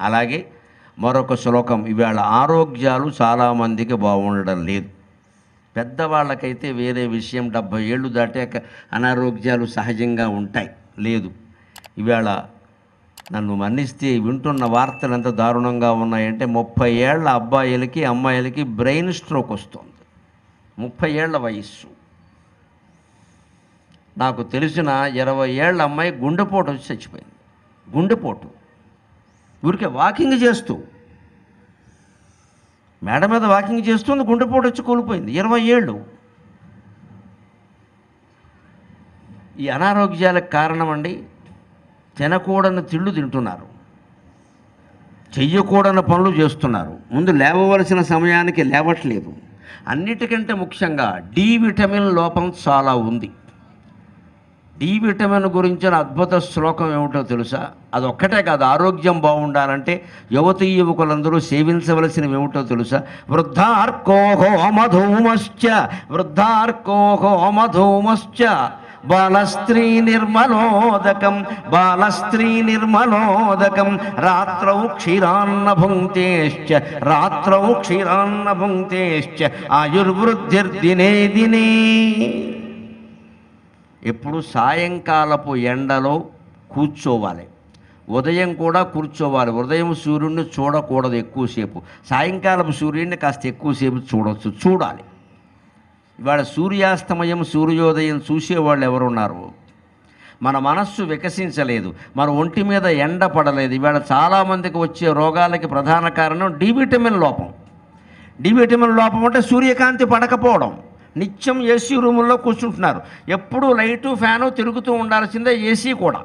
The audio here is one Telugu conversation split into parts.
అలాగే మరొక శ్లోకం, ఇవాళ ఆరోగ్యాలు చాలామందికి బాగుండడం లేదు. పెద్దవాళ్ళకైతే వేరే విషయం, 70 ఏళ్ళు దాటాక అనారోగ్యాలు సహజంగా ఉంటాయి. లేదు, ఇవాళ నన్ను మన్నిస్తే వింటున్న వార్తలు ఎంత దారుణంగా ఉన్నాయంటే 30 ఏళ్ల అబ్బాయిలకి అమ్మాయిలకి బ్రెయిన్ స్ట్రోక్ వస్తుంది. 30 ఏళ్ల వయస్సు. నాకు తెలిసిన 20 ఏళ్ల అమ్మాయి గుండెపోటు వచ్చి చచ్చిపోయింది. గుండెపోటు, ఊరికే వాకింగ్ చేస్తూ, మేడ మీద వాకింగ్ చేస్తుంది, గుండెపోటు వచ్చి కూలిపోయింది. 20 ఏళ్ళు. ఈ అనారోగ్యాలకు కారణం అండి, తినకూడని తిళ్ళు తింటున్నారు, చెయ్యకూడని పనులు చేస్తున్నారు, ముందు లేవవలసిన సమయానికి లేవట్లేదు. అన్నిటికంటే ముఖ్యంగా డి విటమిన్ లోపం చాలా ఉంది. డి విటమిన్ గురించిన అద్భుత శ్లోకం ఏమిటో తెలుసా? అదొక్కటే కాదు, ఆరోగ్యం బాగుండాలంటే యువతీ యువకులందరూ సేవించవలసినవి ఏమిటో తెలుసా? వృద్ధార్కోహో మధూమశ్చ, వృద్ధార్కోహో మధూమశ్చ, బాలస్త్రీ నిర్మలోదకం, బాలస్త్రీ నిర్మలోదకం, రాత్రౌ క్షీరాన్న భుంక్తేశ్చ, రాత్రౌ క్షీరాన్న భుంక్తేశ్చ, ఆయుర్వృద్ధిర్దినే దినే. ఎప్పుడు సాయంకాలపు ఎండలో కూర్చోవాలి, ఉదయం కూడా కూర్చోవాలి. ఉదయం సూర్యుడిని చూడకూడదు ఎక్కువసేపు, సాయంకాలపు సూర్యుడిని కాస్త ఎక్కువసేపు చూడవచ్చు, చూడాలి. ఇవాళ సూర్యాస్తమయం సూర్యోదయం చూసేవాళ్ళు ఎవరున్నారు? మన మనస్సు వికసించలేదు, మన ఒంటి మీద ఎండ పడలేదు. ఇవాళ చాలామందికి వచ్చే రోగాలకి ప్రధాన కారణం డి విటమిన్ లోపం. డి విటమిన్ లోపం అంటే సూర్యకాంతి పడకపోవడం. నిత్యం ఏసీ రూముల్లో కూర్చుంటున్నారు, ఎప్పుడూ లైటు ఫ్యాను తిరుగుతూ ఉండాల్సిందే, ఏసీ కూడా.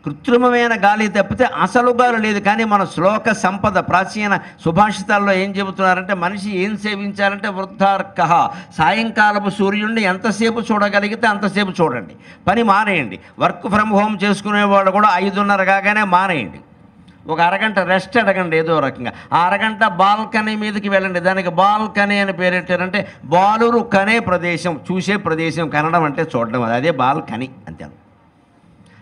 కృత్రిమమైన గాలి తప్పితే అసలు గాలి లేదు. కానీ మన శ్లోక సంపద, ప్రాచీన సుభాషితాల్లో ఏం చెబుతున్నారంటే, మనిషి ఏం సేవించాలంటే వృద్ధార్క, సాయంకాలపు సూర్యుడిని ఎంతసేపు చూడగలిగితే అంతసేపు చూడండి, పని మానేయండి. వర్క్ ఫ్రమ్ హోమ్ చేసుకునేవాళ్ళు కూడా 5:30 కాగానే మానేయండి. ఒక అరగంట రెస్ట్ అడగండి ఏదో రకంగా. ఆ అరగంట బాల్కనీ మీదకి వెళ్ళండి. దానికి బాల్కనీ అని పేరెట్టారంటే బాలురు కనే ప్రదేశం, చూసే ప్రదేశం. కనడం అంటే చూడడం, అదే బాల్కనీ అంతే.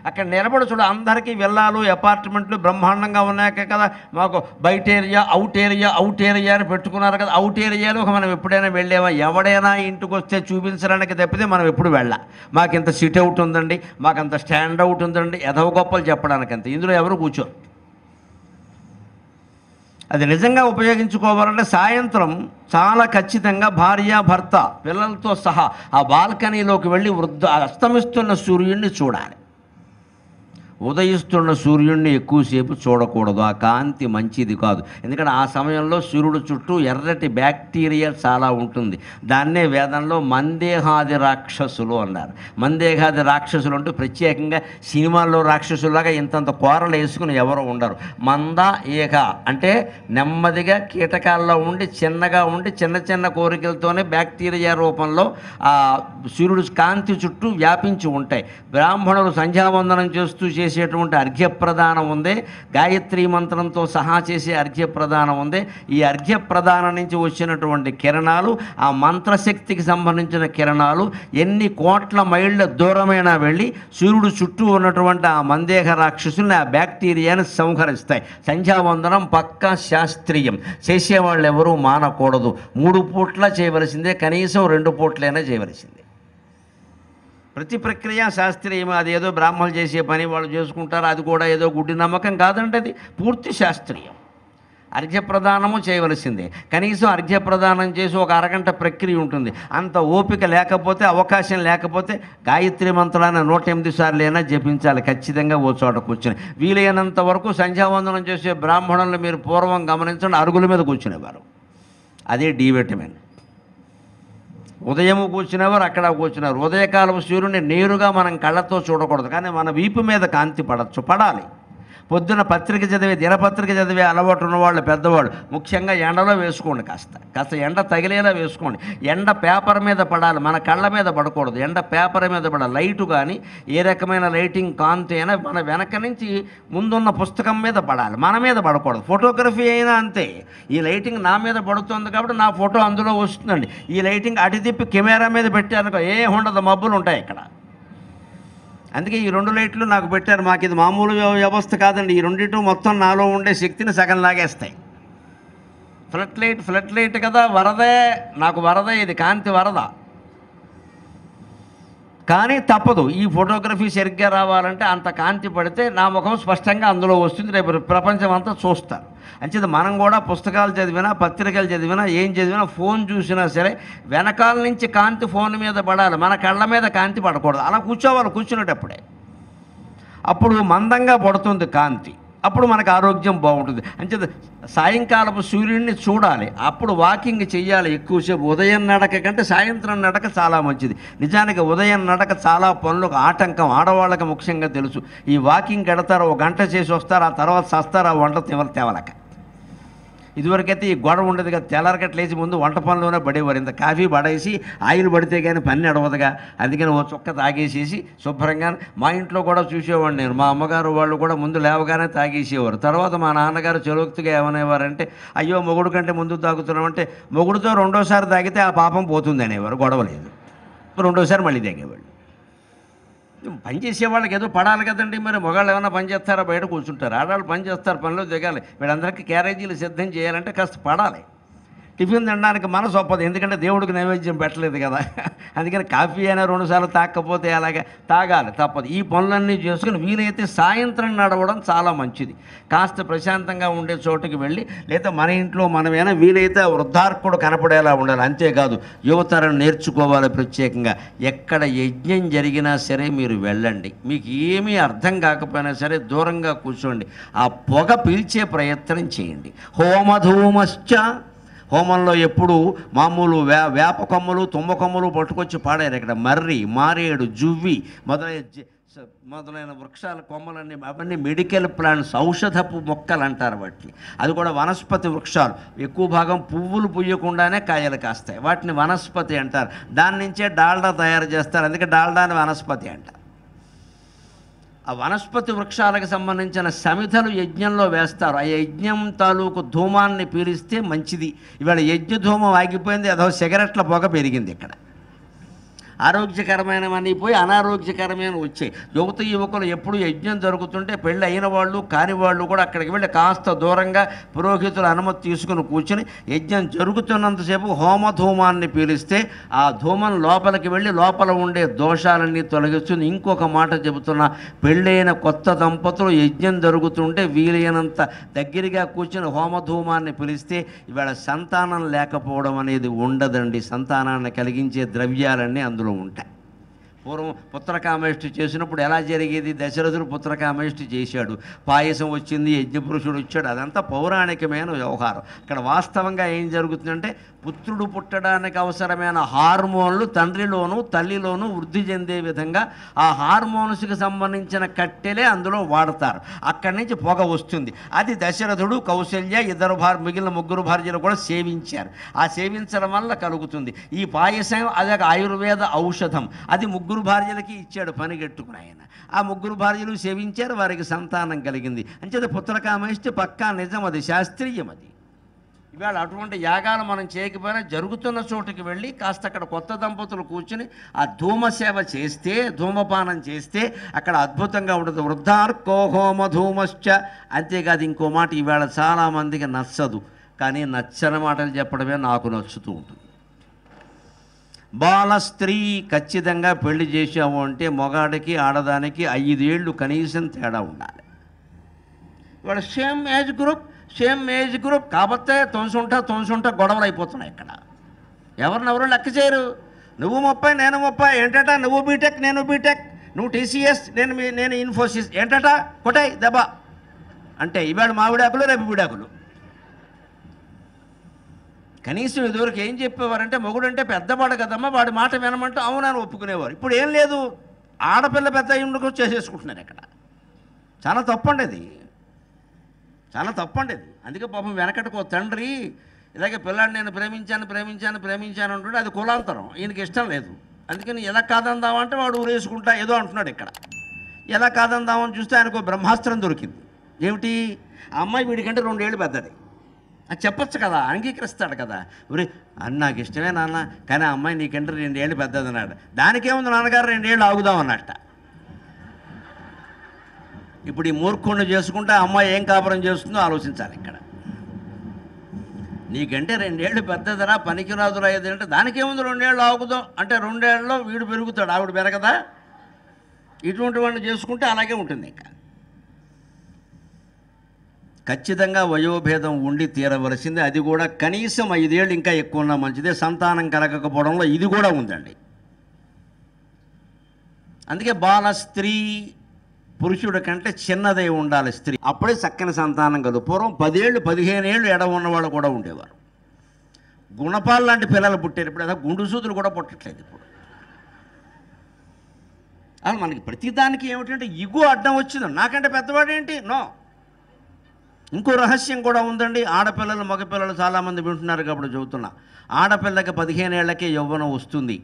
అక్కడ నిలబడి చూడ, అందరికీ వెళ్ళాలు అపార్ట్మెంట్లు బ్రహ్మాండంగా ఉన్నాక కదా మాకు బయట area, out area, out area అని పెట్టుకున్నారు కదా. అవుట్ ఏరియాలో మనం ఎప్పుడైనా వెళ్ళామా? ఎవడైనా ఇంటికి వస్తే చూపించడానికి తప్పితే మనం ఎప్పుడు వెళ్ళా. మాకు ఇంత సిట్ అవుట్ ఉందండి, మాకు అంత స్టాండ్ అవుట్ ఉందండి, ఎదవ గొప్పలు చెప్పడానికి అంత. ఇందులో ఎవరు కూర్చోరు. అది నిజంగా ఉపయోగించుకోవాలంటే సాయంత్రం చాలా ఖచ్చితంగా భార్య భర్త పిల్లలతో సహా ఆ బాల్కనీలోకి వెళ్ళి అస్తమిస్తున్న సూర్యుడిని చూడాలి. ఉదయిస్తున్న సూర్యుడిని ఎక్కువసేపు చూడకూడదు, ఆ కాంతి మంచిది కాదు. ఎందుకంటే ఆ సమయంలో సూర్యుడు చుట్టూ ఎర్రటి బ్యాక్టీరియా చాలా ఉంటుంది. దాన్నే వేదంలో మందేహాది రాక్షసులు అన్నారు. మందేహాది రాక్షసులు అంటూ ప్రత్యేకంగా సినిమాల్లో రాక్షసులాగా ఇంతంత కూరలు వేసుకుని ఎవరు ఉండరు. మంద ఏక అంటే నెమ్మదిగా కీటకాల్లో ఉండి చిన్నగా ఉండి చిన్న చిన్న కోరికలతోనే బ్యాక్టీరియా రూపంలో ఆ సూర్యుడు కాంతి చుట్టూ వ్యాపించి ఉంటాయి. బ్రాహ్మణులు సంధ్యావందనం చేస్తూ చేసేటువంటి అర్ఘ్యప్రదానం ఉందే, గాయత్రీ మంత్రంతో సహా చేసే అర్ఘ్యప్రదానం ఉందే, ఈ అర్ఘ్యప్రదానం నుంచి వచ్చినటువంటి కిరణాలు, ఆ మంత్రశక్తికి సంబంధించిన కిరణాలు ఎన్ని కోట్ల మైళ్ళ దూరమైనా వెళ్ళి సూర్యుడు చుట్టూ ఉన్నటువంటి ఆ మందేహ రాక్షసుల్ని, ఆ బ్యాక్టీరియాని సంహరిస్తాయి. సంధ్యావందనం పక్కా శాస్త్రీయం. చేసేవాళ్ళు ఎవరూ మానకూడదు. 3 పూట్ల చేయవలసిందే, కనీసం 2 పూట్లైనా చేయవలసిందే. ప్రతి ప్రక్రియ శాస్త్రీయం. అదేదో బ్రాహ్మణులు చేసే పని వాళ్ళు చేసుకుంటారు, అది కూడా ఏదో గుడ్డి నమ్మకం కాదంటే అది పూర్తి శాస్త్రీయం. అర్ఘ్యప్రదానము చేయవలసిందే. కనీసం అర్ఘ్యప్రదానం చేసి ఒక అరగంట ప్రక్రియ ఉంటుంది. అంత ఓపిక లేకపోతే, అవకాశం లేకపోతే గాయత్రి మంత్రాన్ని 108 సార్లు జపించాలి ఖచ్చితంగా ఓ చోట కూర్చొని. వీలైనంత వరకు సంధ్యావందనం చేసే బ్రాహ్మణులను మీరు పూర్వం గమనించండి, అరుగుల మీద కూర్చునేవారు. అదే డి విటమిన్. ఉదయం కూర్చునేవారు, అక్కడ కూర్చున్నారు. ఉదయకాలపు సూర్యుడిని నేరుగా మనం కళ్ళతో చూడకూడదు, కానీ మన వీపు మీద కాంతి పడాలి. పొద్దున పత్రిక చదివే, దినపత్రిక చదివే అలవాటు ఉన్నవాళ్ళు, పెద్దవాళ్ళు ముఖ్యంగా ఎండలో వేసుకోండి. కాస్త ఎండ తగిలేలా వేసుకోండి. ఎండ పేపర్ మీద పడాలి, మన కళ్ళ మీద పడకూడదు. ఎండ పేపర్ మీద పడాలి. లైటు కానీ ఏ రకమైన లైటింగ్ కాంతి అయినా మన వెనక నుంచి ముందున్న పుస్తకం మీద పడాలి, మన మీద పడకూడదు. ఫోటోగ్రఫీ అయినా అంతే. ఈ లైటింగ్ నా మీద పడుతుంది కాబట్టి నా ఫోటో అందులో వస్తుందండి. ఈ లైటింగ్ అటు తిప్పి కెమెరా మీద పెట్టారనుకో, ఏ ఉండదు, మబ్బులు ఉంటాయి ఇక్కడ. అందుకే ఈ 2 లైట్లు నాకు పెట్టారు. మాకు ఇది మామూలు వ్యవస్థ కాదండి. ఈ రెండింటి మొత్తం నాలో ఉండే శక్తిని సగం లాగేస్తాయి. ఫ్లడ్ లైట్ కదా, వరదే, నాకు వరదే, ఇది కాంతి వరద. కానీ తప్పదు, ఈ ఫోటోగ్రఫీ సరిగ్గా రావాలంటే అంత కాంతి పడితే నా ముఖం స్పష్టంగా అందులో వస్తుంది. రేపు ప్రపంచం అంతా చూస్తారు. అంచేది మనం కూడా పుస్తకాలు చదివినా, పత్రికలు చదివినా, ఏం చదివినా, ఫోన్ చూసినా సరే వెనకాల నుంచి కాంతి ఫోన్ మీద పడాలి, మన కళ్ళ మీద కాంతి పడకూడదు. అలా కూర్చోవాలి, కూర్చునేటప్పుడే. అప్పుడు మందంగా పడుతుంది కాంతి, అప్పుడు మనకు ఆరోగ్యం బాగుంటుంది. అంచేది సాయంకాలపు సూర్యుడిని చూడాలి, అప్పుడు వాకింగ్ చేయాలి ఎక్కువసేపు. ఉదయం నడక కంటే సాయంత్రం నడక చాలా మంచిది. నిజానికి ఉదయం నడక చాలా పనులకు ఆటంకం, ఆడవాళ్ళకి ముఖ్యంగా తెలుసు. ఈ వాకింగ్ ఎడతారు, 1 గంట చేసి వస్తారు, ఆ తర్వాత సస్తారు ఆ వంట తేవలక. ఇదివరకైతే ఈ గొడవ ఉండదు కదా, తెల్లారకట్టు లేచి ముందు వంట పనిలోనే పడేవారు. ఇంత కాఫీ పడేసి ఆయిల్ పడితే కానీ పని నడవదుగా, అందుకని ఓ చుక్క తాగేసేసి శుభ్రంగా. మా ఇంట్లో కూడా చూసేవాడిని నేను. మా అమ్మగారు వాళ్ళు కూడా ముందు లేవగానే తాగేసేవారు. తర్వాత మా నాన్నగారు చలోక్తిగా ఏమనేవారంటే, అయ్యో మొగుడు కంటే ముందు తాగుతున్నామంటే, మొగుడుతో 2వ సారి తాగితే ఆ పాపం పోతుంది అనేవారు. గొడవ లేదు, 2వ సారి మళ్ళీ తాగేవాళ్ళు. పని చేసేవాళ్ళకి ఏదో పడాలి కదండి. మరి మగాళ్ళు ఏమైనా పని చేస్తారా, బయట కూర్చుంటారు. ఆడవాళ్ళు పని చేస్తారు, పనిలో దిగాలి. వీళ్ళందరికీ క్యారేజీలు సిద్ధం చేయాలంటే కాస్త పడాలి. టిఫిన్ తినడానికి మనసు ఒప్పదు, ఎందుకంటే దేవుడికి నైవేద్యం పెట్టలేదు కదా. అందుకని కాఫీ అయినా 2 సార్లు తాగకపోతే అలాగే తాగాలి, తప్పదు. ఈ పనులన్నీ చేసుకుని వీలైతే సాయంత్రం నడవడం చాలా మంచిది. కాస్త ప్రశాంతంగా ఉండే చోటుకి వెళ్ళి, లేదా మన ఇంట్లో మనమైనా వీలైతే వృద్ధార్కుడు కనపడేలా ఉండాలి. అంతేకాదు యువతరం నేర్చుకోవాలి ప్రత్యేకంగా. ఎక్కడ యజ్ఞం జరిగినా సరే మీరు వెళ్ళండి. మీకు ఏమీ అర్థం కాకపోయినా సరే దూరంగా కూర్చోండి, ఆ పొగ పీల్చే ప్రయత్నం చేయండి. హోమధూమశ్చ, హోమంలో ఎప్పుడు మామూలు వేప కొమ్మలు, తుమ్మ కొమ్మలు పట్టుకొచ్చి పాడారు. ఇక్కడ మర్రి, మారేడు, జువ్వి మొదలైన వృక్షాల కొమ్మలన్నీ, అవన్నీ మెడికల్ ప్లాంట్స్, ఔషధపు మొక్కలు అంటారు వాటిని. అది కూడా వనస్పతి వృక్షాలు. ఎక్కువ భాగం పువ్వులు పుయ్యకుండానే కాయలు కాస్తాయి, వాటిని వనస్పతి అంటారు. దాని నుంచే డాల్డా తయారు చేస్తారు, అందుకే డాల్డాని వనస్పతి అంటారు. ఆ వనస్పతి వృక్షాలకు సంబంధించిన సమిధలు యజ్ఞంలో వేస్తారు. ఆ యజ్ఞం తాలూకు ధూమాన్ని పీలిస్తే మంచిది. ఇవాళ యజ్ఞ ధూమం ఆగిపోయింది, అదో సిగరెట్ల పొగ పెరిగింది. ఇక్కడ ఆరోగ్యకరమైనవన్నీ పోయి అనారోగ్యకరమైన వచ్చాయి. యువకులు ఎప్పుడు యజ్ఞం జరుగుతుంటే పెళ్ళి అయిన వాళ్ళు కాని వాళ్ళు కూడా అక్కడికి వెళ్ళి కాస్త దూరంగా పురోహితుల అనుమతి తీసుకుని కూర్చుని యజ్ఞం జరుగుతున్నంతసేపు హోమధూమాన్ని పీలిస్తే ఆ ధూమం లోపలికి వెళ్ళి లోపల ఉండే దోషాలన్నీ తొలగిస్తుంది. ఇంకొక మాట చెబుతున్నా, పెళ్ళైన కొత్త దంపతులు యజ్ఞం జరుగుతుంటే వీలైనంత దగ్గరగా కూర్చుని హోమధూమాన్ని పిలిస్తే ఇవాళ సంతానం లేకపోవడం అనేది ఉండదండి. సంతానాన్ని కలిగించే ద్రవ్యాలన్నీ అందులో ఉంటాయి. పూర్వం పుత్రకామేష్టి చేసినప్పుడు ఎలా జరిగేది? దశరథుడు పుత్రకామేష్టి చేశాడు, పాయసం వచ్చింది, యజ్ఞపురుషుడు వచ్చాడు. అదంతా పౌరాణికమైన వ్యవహారం. ఇక్కడ వాస్తవంగా ఏం జరుగుతుందంటే, పుత్రుడు పుట్టడానికి అవసరమైన హార్మోన్లు తండ్రిలోనూ తల్లిలోనూ వృద్ధి చెందే విధంగా ఆ హార్మోన్స్కి సంబంధించిన కట్టెలే అందులో వాడతారు. అక్కడి నుంచి పొగ వస్తుంది. అది దశరథుడు, కౌశల్య, మిగిలిన 3 భార్యలు కూడా సేవించారు. ఆ సేవించడం వల్ల కలుగుతుంది ఈ పాయసం. అది ఒక ఆయుర్వేద ఔషధం. అది 3 భార్యలకి ఇచ్చాడు పనిగట్టుకుని ఆయన. ఆ 3 భార్యలు సేవించారు, వారికి సంతానం కలిగింది. అంచేత పుత్రకామేష్టి పక్కా నిజం, అది శాస్త్రీయం. అది ఇవాళ అటువంటి యాగాలు మనం చేయకపోయినా జరుగుతున్న చోటుకి వెళ్ళి కాస్త అక్కడ కొత్త దంపతులు కూర్చుని ఆ ధూమసేవ చేస్తే, ధూమపానం చేస్తే అక్కడ అద్భుతంగా ఉంటుంది. వృద్ధార్కో హోమ ధూమశ్చ. అంతేకాదు ఇంకో మాట ఇవాళ చాలామందికి నచ్చదు, కానీ నచ్చని మాటలు చెప్పడమే నాకు నచ్చుతూ ఉంటుంది. బాల స్త్రీ ఖచ్చితంగా పెళ్లి చేసాము అంటే మగాడికి ఆడదానికి 5 ఏళ్ళు కనీసం తేడా ఉండాలి. ఇవాళ సేమ్ ఏజ్ గ్రూప్ కాబట్టే తొంసుంటా గొడవలు అయిపోతున్నాయి. ఇక్కడ ఎవరినెవరు లెక్క చేయరు. నువ్వు 30 నేను 30, ఏంటట నువ్వు బీటెక్ నేను బీటెక్, నువ్వు టీసీఎస్ నేను ఇన్ఫోసిస్, ఏంటట కొట్టాయి దెబ్బ అంటే ఇవాళ మావిడాకులు రేపు విడాకులు. కనీసం ఇదివరకు ఏం చెప్పేవారంటే, మొగుడంటే పెద్దవాడు కదమ్మా, వాడి మాట వినమంటూ అవునని ఒప్పుకునేవారు. ఇప్పుడు ఏం లేదు, ఆడపిల్ల పెద్ద అయ్యుండుకు చేసేసుకుంటున్నారు. ఇక్కడ చాలా తప్పండి అది, చాలా తప్పండి అది. అందుకే పాపం వెనకటికో తండ్రి ఇలాగే పిల్లాడిని నేను ప్రేమించాను అంటుంటే అది కులాంతరం, ఈయనకి ఇష్టం లేదు. అందుకని ఎలా కాదందామంటే వాడు ఊరేసుకుంటా ఏదో అంటున్నాడు. ఇక్కడ ఎలా కాదందామని చూస్తే ఆయనకు బ్రహ్మాస్త్రం దొరికింది. ఏమిటి? ఆ అమ్మాయి వీడికంటే 2 ఏళ్ళు పెద్దది అది చెప్పచ్చు కదా, అంగీకరిస్తాడు కదా. ఊరి అని నాకు ఇష్టమే నాన్న, కానీ ఆ అమ్మాయి నీకంటే 2 ఏళ్ళు పెద్దది అన్నాడు. దానికేముంది నాన్నగారు 2 ఏళ్ళు ఆగుదాం అన్నట్ట. ఇప్పుడు ఈ మూర్ఖుణ్ణి చేసుకుంటే అమ్మాయి ఏం కాపురం చేస్తుందో ఆలోచించాలి. ఇక్కడ నీకంటే 2 ఏళ్ళు పెద్దదరా, పనికిరాదురా ఏదంటే దానికేముంది, 2 ఏళ్ళు ఆగుదాం అంటే 2 ఏళ్ళలో వీడు పెరుగుతాడు, ఆవిడ పెరగదా? ఇటువంటి వాడిని చేసుకుంటే అలాగే ఉంటుంది. ఇంకా ఖచ్చితంగా వయోభేదం ఉండి తీరవలసింది. అది కూడా కనీసం 5 ఏళ్ళు, ఇంకా ఎక్కువ ఉన్నా మంచిదే. సంతానం కలగకపోవడంలో ఇది కూడా ఉందండి. అందుకే బాల స్త్రీ పురుషుడి కంటే చిన్నదై ఉండాలి స్త్రీ, అప్పుడే చక్కని సంతానం కలదు. పూర్వం 10 ఏళ్ళు 15 ఏళ్ళు ఎడ ఉన్నవాళ్ళు కూడా ఉండేవారు. గుణపాలు లాంటి పిల్లలు పుట్టారు. ఇప్పుడు అదే గుండు సూదులు కూడా పుట్టట్లేదు ఇప్పుడు. అది మనకి ప్రతిదానికి ఏమిటంటే ఇగో అడ్డం వచ్చింది. నాకంటే పెద్దవాడేంటి? నో. ఇంకో రహస్యం కూడా ఉందండి. ఆడపిల్లలు మగపిల్లలు చాలామంది వింటున్నారు కాబట్టి చెబుతున్నా. ఆడపిల్లకి 15 ఏళ్లకే యవ్వనం వస్తుంది.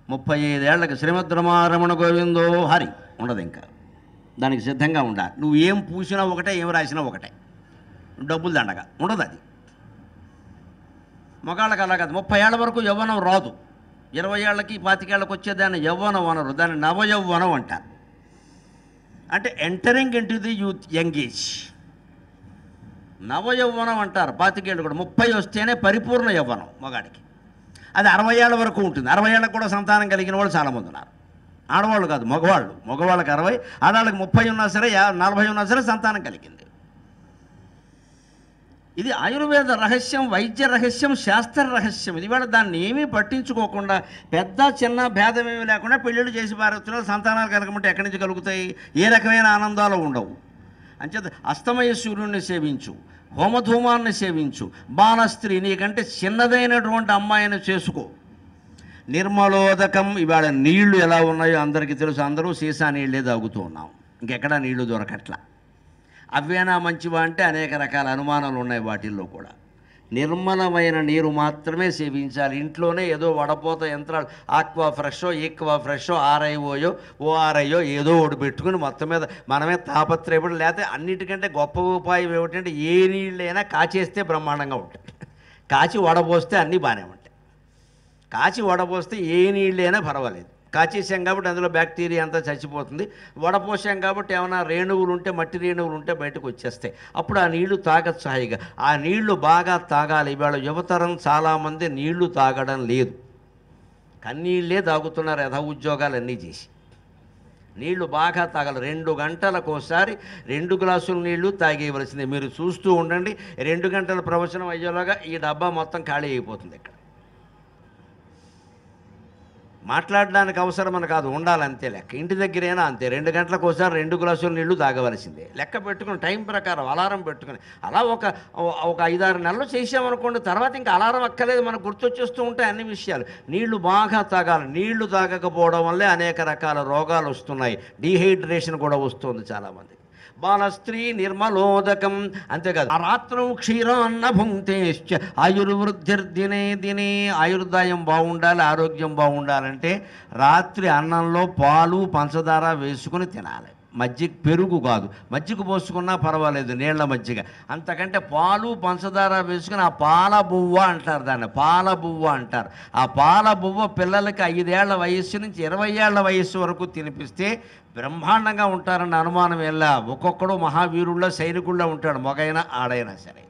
35 ఏళ్లకి శ్రీమద్ రమణ గోవిందో హరి ఉండదు. ఇంకా దానికి సిద్ధంగా ఉండాలి. నువ్వు ఏం పూసినా ఒకటే, ఏం రాసినా ఒకటే, డబ్బులు దండగా ఉండదు. అది మగాళ్ళకి అలా కాదు. 30 ఏళ్ల వరకు యవ్వనం రాదు. 20 ఏళ్ళకి 25 ఏళ్ళకి వచ్చేదాన్ని యవ్వనం అనరు, దాన్ని నవయవ్వనం అంటారు. అంటే entering into the youth young age, నవయవ్వనం అంటారు. 25 ఏళ్ళు కూడా 30 వస్తేనే పరిపూర్ణ యవ్వనం మగాడికి. అది 60 ఏళ్ళ వరకు ఉంటుంది. 60 ఏళ్ళకి కూడా సంతానం కలిగిన వాళ్ళు చాలామంది ఉన్నారు. ఆడవాళ్ళు కాదు, మగవాళ్ళు. మగవాళ్ళకి 60, ఆడవాళ్ళకి 30 ఉన్నా సరే, 40 ఉన్నా సరే సంతానం కలిగింది. ఇది ఆయుర్వేద రహస్యం, వైద్య రహస్యం, శాస్త్ర రహస్యం. ఇది కూడా దాన్ని ఏమీ పట్టించుకోకుండా పెద్ద చిన్న భేదం ఏమీ లేకుండా పెళ్ళిళ్ళు చేసి పారేస్తున్నారు. సంతానాలు కలగమంటే ఎక్కడి నుంచి కలుగుతాయి? ఏ రకమైన ఆనందాలు ఉండవు. అంచేత అస్తమయ సూర్యుడిని సేవించు, హోమధూమాన్ని సేవించు, బాల స్త్రీ నీకంటే చిన్నదైనటువంటి అమ్మాయిని చేసుకో. నిర్మలోదకం. ఇవాళ నీళ్లు ఎలా ఉన్నాయో అందరికీ తెలుసు. అందరూ సీసా నీళ్ళే తాగుతూ ఉన్నాం. ఇంకెక్కడా నీళ్లు దొరకట్లా. అవేనా మంచివా అంటే అనేక రకాల అనుమానాలు ఉన్నాయి వాటిల్లో కూడా. నిర్మలమైన నీరు మాత్రమే సేవించాలి. ఇంట్లోనే ఏదో వడపోత యంత్రాలు ఆక్వా ఫ్రెషో, ఈక్వా ఫ్రెషో, ఆర్ఐఓయో, ఓఆర్ఐయో ఏదో ఒకటి పెట్టుకుని మొత్తం మీద మనమే తాపత్రయపడి, లేకపోతే అన్నిటికంటే గొప్ప ఉపాయం ఏమిటంటే ఏ నీళ్ళైనా కాచేస్తే బ్రహ్మాండంగా ఉంటాయి. కాచి వడపోస్తే అన్నీ బాగానే ఉంటాయి. కాచి వడపోస్తే ఏ నీళ్ళైనా పర్వాలేదు. కాచేసాం కాబట్టి అందులో బ్యాక్టీరియా అంతా చచ్చిపోతుంది. వడపోసాం కాబట్టి ఏమైనా రేణువులు ఉంటే, మట్టి రేణువులు ఉంటే బయటకు వచ్చేస్తాయి. అప్పుడు ఆ నీళ్లు తాగచ్చు హాయిగా. ఆ నీళ్లు బాగా తాగాలి. ఇవాళ యువతరం చాలామంది నీళ్లు తాగడం లేదు, కన్నీళ్ళే తాగుతున్నారు యథా ఉద్యోగాలన్నీ చేసి. నీళ్లు బాగా తాగాలి. 2 గంటలకోసారి 2 గ్లాసుల నీళ్లు తాగేయవలసిందే. మీరు చూస్తూ ఉండండి. 2 గంటల ప్రవచనం అయ్యేలాగా ఈ డబ్బా మొత్తం ఖాళీ అయిపోతుంది. ఇక్కడ మాట్లాడడానికి అవసరమని కాదు, ఉండాలంతే లెక్క. ఇంటి దగ్గరైనా అంతే. 2 గంటలకు ఒకసారి 2 గ్లాసుల నీళ్లు తాగవలసిందే. లెక్క పెట్టుకుని టైం ప్రకారం అలారం పెట్టుకుని అలా ఒక 5-6 నెలలు చేసామనుకోండి, తర్వాత ఇంకా అలారం అక్కర్లేదు, మనకు గుర్తొచ్చేస్తూ ఉంటాయి అన్ని విషయాలు. నీళ్లు బాగా తాగాలి. నీళ్లు తాగకపోవడం వల్లే అనేక రకాల రోగాలు వస్తున్నాయి. డీహైడ్రేషన్ కూడా వస్తుంది చాలామంది. బాల స్త్రీ నిర్మలోదకం. అంతేకాదు రాత్రం క్షీరాన్న భుంక్తేశ్చ ఆయుర్వృద్ధిర్దినే దినే. ఆయుర్దాయం బాగుండాలి, ఆరోగ్యం బాగుండాలంటే రాత్రి అన్నంలో పాలు పంచదార వేసుకుని తినాలి. మజ్జిగ, పెరుగు కాదు, మజ్జిగ పోసుకున్నా పర్వాలేదు, నీళ్ల మజ్జిగ. అంతకంటే పాలు పంచదార వేసుకుని ఆ పాల బువ్వ అంటారు దాన్ని, పాల బువ్వ అంటారు. ఆ పాల బువ్వ పిల్లలకి 5 ఏళ్ల వయస్సు నుంచి 20 ఏళ్ల వయస్సు వరకు తినిపిస్తే బ్రహ్మాండంగా ఉంటారన్న అనుమానం ఎలా. ఒక్కొక్కడు మహావీరుల్లో సైనికుల్లో ఉంటాడు, మగైనా ఆడైనా సరే.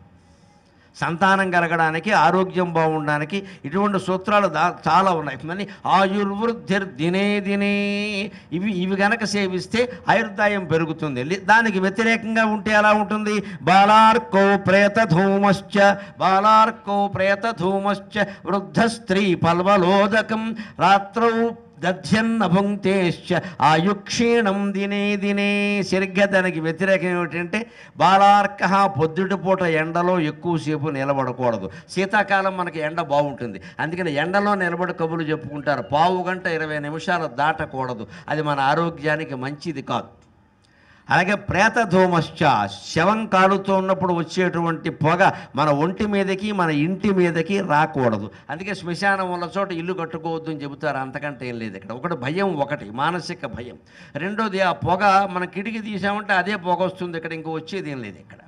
సంతానం కలగడానికి, ఆరోగ్యం బాగుండడానికి ఇటువంటి సూత్రాలు చాలా ఉన్నాయి. మరి ఆయుర్వృద్ధిర్ దినే దినే ఇవి గనక సేవిస్తే ఆయుర్దాయం పెరుగుతుంది. దానికి వ్యతిరేకంగా ఉంటే ఎలా ఉంటుంది? బాలార్కో ప్రేతధూమశ్చ, బాలార్కో ప్రేతధూమశ్చ వృద్ధ స్త్రీ పల్వలోదకం రాత్రౌ దధ్యన్న భుంక్తేశ్చ ఆయుక్షీణం దినే దినే. సరిగ్గా దానికి వ్యతిరేకం ఏమిటంటే బాలార్క. పొద్దుటిపూట ఎండలో ఎక్కువసేపు నిలబడకూడదు. శీతాకాలం మనకి ఎండ బాగుంటుంది, అందుకని ఎండలో నిలబడి కబుర్లు చెప్పుకుంటారు. 1/4 గంట 20 నిమిషాలు దాటకూడదు. అది మన ఆరోగ్యానికి మంచిది కాదు. అలాగే ప్రేతధూమశ్చ, శవం కాలుతూ ఉన్నప్పుడు వచ్చేటువంటి పొగ మన ఒంటి మీదకి మన ఇంటి మీదకి రాకూడదు. అందుకే శ్మశానం ఉన్న చోట ఇల్లు కట్టుకోవద్దు అని చెబుతారు. అంతకంటే ఏం లేదు ఇక్కడ. ఒకటి భయం, ఒకటి మానసిక భయం. రెండోది ఆ పొగ మన కిటికీ తీసామంటే అదే పొగ వస్తుంది. ఇక్కడ ఇంకో వచ్చేది ఏం లేదు. ఇక్కడ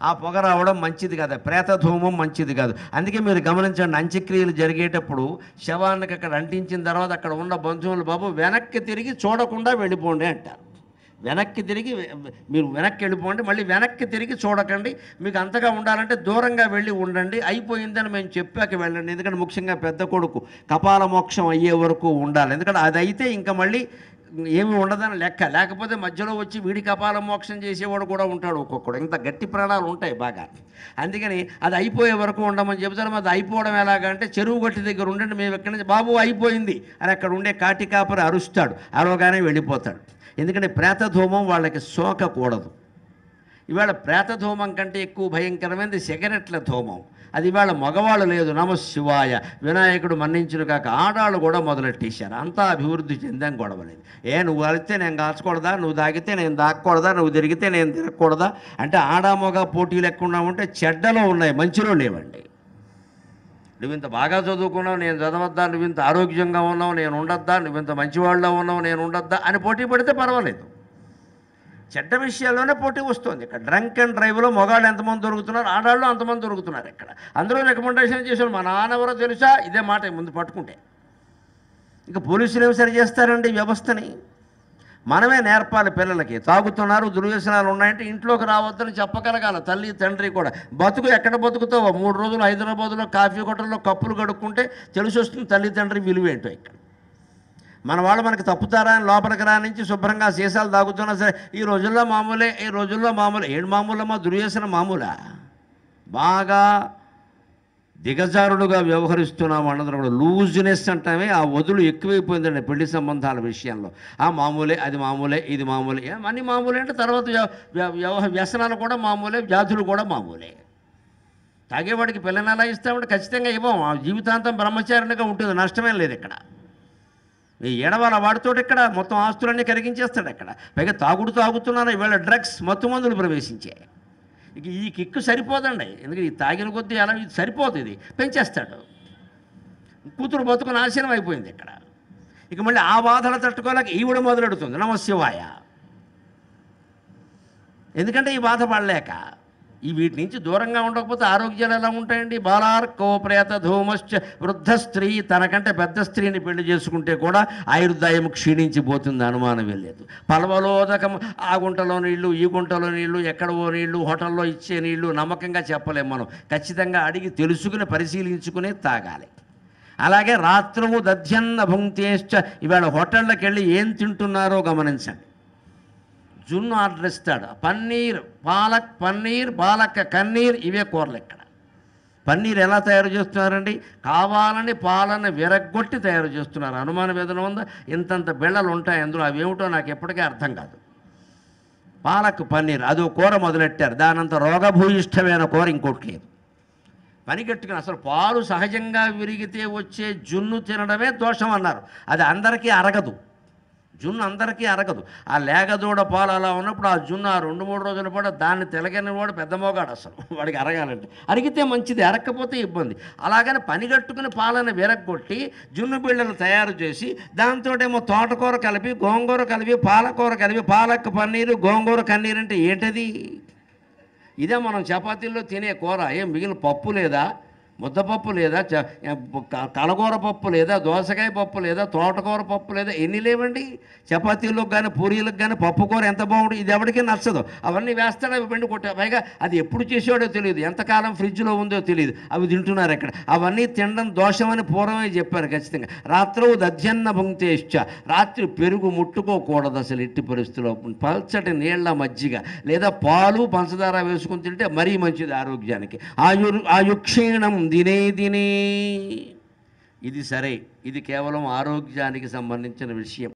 ఆ పొగ రావడం మంచిది కాదు, ప్రేతధూమం మంచిది కాదు. అందుకే మీరు గమనించండి, అంత్యక్రియలు జరిగేటప్పుడు శవానికి అక్కడ అంటించిన తర్వాత అక్కడ ఉన్న బంధువులు బాబు వెనక్కి తిరిగి చూడకుండా వెళ్ళిపోండి అంటారు. వెనక్కి తిరిగి మీరు వెనక్కి వెళ్ళిపోండి, మళ్ళీ వెనక్కి తిరిగి చూడకండి. మీకు అంతగా ఉండాలంటే దూరంగా వెళ్ళి ఉండండి, అయిపోయిందని మేము చెప్పాక వెళ్ళండి. ఎందుకంటే ముఖ్యంగా పెద్ద కొడుకు కపాల మోక్షం అయ్యే వరకు ఉండాలి. ఎందుకంటే అది అయితే ఇంకా మళ్ళీ ఏమి ఉండదని లెక్క. లేకపోతే మధ్యలో వచ్చి వీడి కపాల మోక్షం చేసేవాడు కూడా ఉంటాడు ఒక్కొక్కడు. ఇంత గట్టి ప్రాణాలు ఉంటాయి బాగా. అందుకని అది అయిపోయే వరకు ఉండమని చెబుతారు. అది అయిపోవడం ఎలాగంటే చెరువు గట్టి దగ్గర ఉండండి, మేము ఎక్కడి నుంచి బాబు అయిపోయింది అని అక్కడ ఉండే కాటి కాపరి అరుస్తాడు, అరవగానే వెళ్ళిపోతాడు. ఎందుకంటే ప్రేతధూమం వాళ్ళకి సోకకూడదు. ఇవాళ ప్రేతధూమం కంటే ఎక్కువ భయంకరమైనది సిగరెట్ల ధూమం. అది ఇవాళ మగవాళ్ళు లేదు. నమ శివాయ, వినాయకుడు మన్నించును కాక ఆడాళ్ళు కూడా మొదలెట్టేశారు. అంతా అభివృద్ధి చెందాం, గొడవలేదు. నువ్వు కలిస్తే నేను కాల్చకూడదా, నువ్వు తాగితే నేను దాక్కూడదా, నువ్వు తిరిగితే నేను తిరగకూడదా అంటే ఆడా మగ పోటీలు ఎక్కువ ఉంటే చెడ్డలో ఉన్నాయి, మంచిలో లేవండి. నువ్వు ఇంత బాగా చదువుకున్నావు, నేను చదవద్దా, నువ్వు ఇంత ఆరోగ్యంగా ఉన్నావు, నేను ఉండొద్దా, నువ్వు ఇంత మంచివాళ్ళలో ఉన్నావు, నేను ఉండొద్దా అని పోటీ పడితే పర్వాలేదు. చెడ్డ విషయాల్లోనే పోటీ వస్తుంది. ఇక్కడ డ్రంక్ అండ్ డ్రైవ్లో మగాళ్ళు ఎంతమంది దొరుకుతున్నారు, ఆడాళ్ళు అంతమంది దొరుకుతున్నారు. ఇక్కడ అందరూ రికమెండేషన్ చేశారు, మా నాన్న ఎవరో తెలుసా, ఇదే మాట ముందు పట్టుకుంటే. ఇక పోలీసులు ఏమి సరి చేస్తారండి వ్యవస్థని? మనమే నేర్పాలి పిల్లలకి. తాగుతున్నారు, దుర్వ్యసనాలు ఉన్నాయంటే ఇంట్లోకి రావద్దని చెప్పగలగాల తల్లి తండ్రి కూడా. బతుకు ఎక్కడ బతుకుతావో 3 రోజులు హైదరాబాద్లో కాఫీ కొట్టల్లో కప్పులు కడుక్కుంటే తెలిసి వస్తుంది తల్లి తండ్రి విలువేంటో. ఇక్కడ మన వాళ్ళు మనకి తప్పుతారా అని లోపలికి రానించి శుభ్రంగా సీసాలు తాగుతున్నా సరే ఈ రోజుల్లో మామూలే, ఈ రోజుల్లో మామూలే. ఏడు మామూలమ్మా, దుర్వ్యసన మామూలా? బాగా దిగజారుడుగా వ్యవహరిస్తున్నాం అన్నది కూడా లూజ్నెస్ అంటామే. ఆ వదులు ఎక్కువైపోయిందండి పెళ్లి సంబంధాల విషయంలో. ఆ మామూలే, అది మామూలే, ఇది మామూలే, అన్నీ మామూలే అంటే తర్వాత వ్యసనాలు కూడా మామూలే, వ్యాధులు కూడా మామూలే. తాగేవాడికి పిల్లని ఎలా ఇస్తామంటే ఖచ్చితంగా ఇవ్వం. జీవితాంతం బ్రహ్మచారిగా ఉంటుంది, నష్టమేం లేదు. ఇక్కడ ఈ ఏడవాళ్ళ వాడితో ఇక్కడ మొత్తం ఆస్తులన్నీ కరిగించేస్తాడు. ఇక్కడ పైగా తాగుతున్నారు ఇవాళ డ్రగ్స్, మత్తు మందులు ప్రవేశించాయి. ఇక ఈ కిక్కు సరిపోదండి. ఎందుకంటే ఈ తాగిన కొద్దీ అలా ఇది సరిపోతుంది, పెంచేస్తాడు. కూతురు బతుకు నాశనం అయిపోయింది ఇక్కడ. ఇక మళ్ళీ ఆ బాధలు తట్టుకోలేక ఈవిడ మొదలెడుతుంది నమ శివాయ. ఎందుకంటే ఈ బాధ పడలేక. వీటి నుంచి దూరంగా ఉండకపోతే ఆరోగ్యాలు ఎలా ఉంటాయండి? బాలార్కో ప్రేత ధూమశ్చ వృద్ధ స్త్రీ, తనకంటే పెద్ద స్త్రీని పెళ్లి చేసుకుంటే కూడా ఆయుర్దాయం క్షీణించిపోతుంది, అనుమానం వెళ్ళలేదు. పలవలోదకం, ఆ గుంటలో నీళ్లు, ఈ గుంటలో నీళ్లు, ఎక్కడవో నీళ్లు, హోటల్లో ఇచ్చే నీళ్లు నమ్మకంగా చెప్పలేము మనం. ఖచ్చితంగా అడిగి తెలుసుకుని పరిశీలించుకుని తాగాలి. అలాగే రాత్రము దధ్యన్న భుంక్తేశ్చ, ఇవాళ హోటళ్ళకి వెళ్ళి ఏం తింటున్నారో గమనించండి. జున్ను ఆర్డర్ ఇస్తాడు, పన్నీర్, పాలక్ పన్నీర్, పాలక్ కన్నీర్, ఇవే కూరలు. ఇక్కడ పన్నీర్ ఎలా తయారు చేస్తున్నారండి? కావాలని పాలను విరగ్గొట్టి తయారు చేస్తున్నారు. అనుమానం ఏదైనా ఉందా? ఇంతంత బిళ్ళలు ఉంటాయి అందులో, అవేమిటో నాకు ఎప్పటికీ అర్థం కాదు. పాలక్ పన్నీర్ అదో కూర మొదలెట్టారు. దానంత రోగభూయిష్టమైన కూర ఇంకోటి లేదు. పనిగట్టుకుని అసలు పాలు సహజంగా విరిగితే వచ్చే జున్ను తినడమే దోషం అన్నారు. అది అందరికీ అరగదు, జున్ను అందరికీ అరగదు. ఆ లేగదూడ పాలు అలా ఉన్నప్పుడు ఆ జున్ను ఆ 2-3 రోజుల పాటు దాన్ని తెలగని వాడు పెద్ద మోగాడు. అసలు వాడికి అరగాలంటే, అరిగితే మంచిది, అరగకపోతే ఇబ్బంది. అలాగని పనిగట్టుకుని పాలను విరగొట్టి జున్ను బిళ్ళలు తయారు చేసి దాంతోటేమో తోటకూర కలిపి, గోంగూర కలిపి, పాలకూర కలిపి, పాలక్ పన్నీరు, గోంగూర కన్నీరు అంటే ఏంటది? ఇదే మనం చపాతీల్లో తినే కూర. మిగిలిన పప్పు లేదా, ముద్దపప్పు లేదా, కలగూర పప్పు లేదా, దోసకాయ పప్పు లేదా, తోటకూర పప్పు లేదా, ఎన్ని లేవండి చపాతీలకు కానీ పూరీలకు కానీ. పప్పు కూర ఎంత బాగుంటుంది, ఇది ఎవరికీ నచ్చదు. అవన్నీ వేస్తాడు, అవి పిండి కొట్టా. పైగా అది ఎప్పుడు చేసాడో తెలియదు, ఎంతకాలం ఫ్రిడ్జ్లో ఉందో తెలియదు, అవి తింటున్నారు ఇక్కడ. అవన్నీ తినడం దోషమని పూర్వమే చెప్పారు ఖచ్చితంగా. రాత్రవు దధ్యన్న భుంక్తేశ్చ, రాత్రి పెరుగు ముట్టుకోకూడదు అసలు ఎట్టి పరిస్థితుల్లో. పల్చటి నీళ్ల మజ్జిగ లేదా పాలు పంచదార వేసుకుని తింటే మరీ మంచిది ఆరోగ్యానికి. ఆయుక్షీణం దినే దినే. ఇది సరే, ఇది కేవలం ఆరోగ్యానికి సంబంధించిన విషయం.